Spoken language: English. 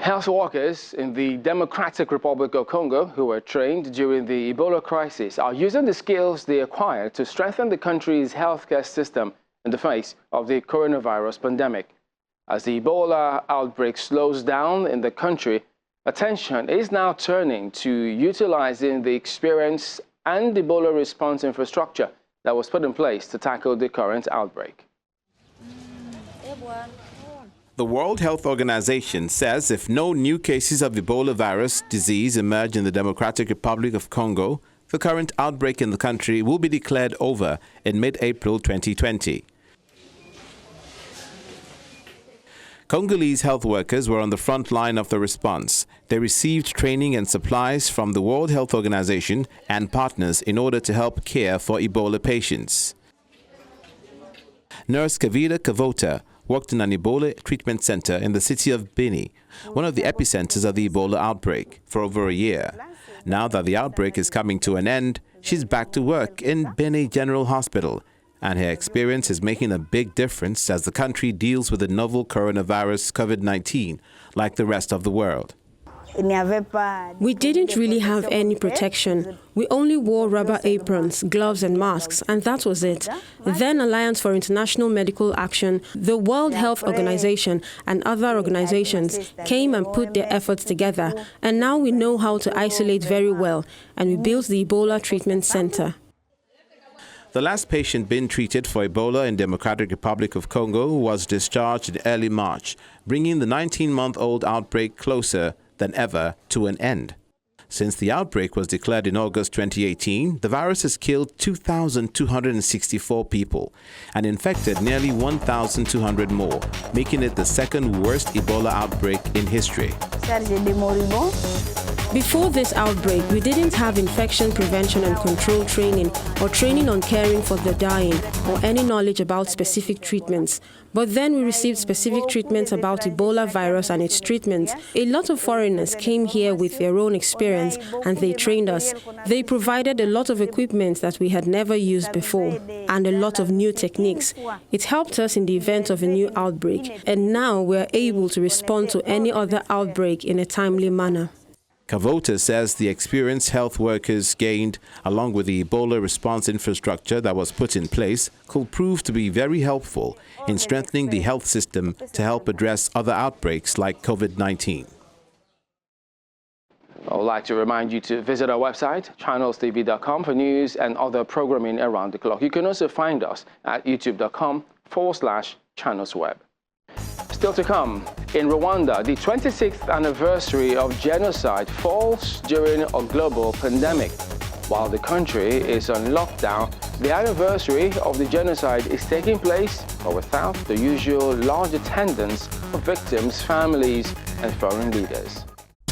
Health workers in the Democratic Republic of Congo who were trained during the Ebola crisis are using the skills they acquired to strengthen the country's healthcare system in the face of the coronavirus pandemic. As the Ebola outbreak slows down in the country, attention is now turning to utilizing the experience and Ebola response infrastructure that was put in place to tackle the current outbreak. The World Health Organization says if no new cases of Ebola virus disease emerge in the Democratic Republic of Congo, the current outbreak in the country will be declared over in mid-April 2020. Congolese health workers were on the front line of the response. They received training and supplies from the World Health Organization and partners in order to help care for Ebola patients. Nurse Kavita Kavota worked in an Ebola treatment center in the city of Beni, one of the epicenters of the Ebola outbreak, for over a year. Now that the outbreak is coming to an end, she's back to work in Beni General Hospital, and her experience is making a big difference as the country deals with the novel coronavirus COVID-19 like the rest of the world. We didn't really have any protection. We only wore rubber aprons, gloves and masks, and that was it. Then Alliance for International Medical Action, the World Health Organization and other organizations came and put their efforts together, and now we know how to isolate very well, and we built the Ebola Treatment Center. The last patient being treated for Ebola in Democratic Republic of Congo was discharged in early March, bringing the 19-month-old outbreak closer than ever to an end. Since the outbreak was declared in August 2018, the virus has killed 2,264 people and infected nearly 1,200 more, making it the second worst Ebola outbreak in history. Before this outbreak, we didn't have infection prevention and control training or training on caring for the dying or any knowledge about specific treatments. But then we received specific treatments about Ebola virus and its treatments. A lot of foreigners came here with their own experience and they trained us. They provided a lot of equipment that we had never used before and a lot of new techniques. It helped us in the event of a new outbreak, and now we're able to respond to any other outbreak in a timely manner. Kavota says the experienced health workers gained, along with the Ebola response infrastructure that was put in place, could prove to be very helpful in strengthening the health system to help address other outbreaks like COVID-19. I would like to remind you to visit our website, channelstv.com, for news and other programming around the clock. You can also find us at youtube.com/channelsweb. Still to come, in Rwanda, the 26th anniversary of genocide falls during a global pandemic. While the country is on lockdown, the anniversary of the genocide is taking place, but without the usual large attendance of victims, families, and foreign leaders.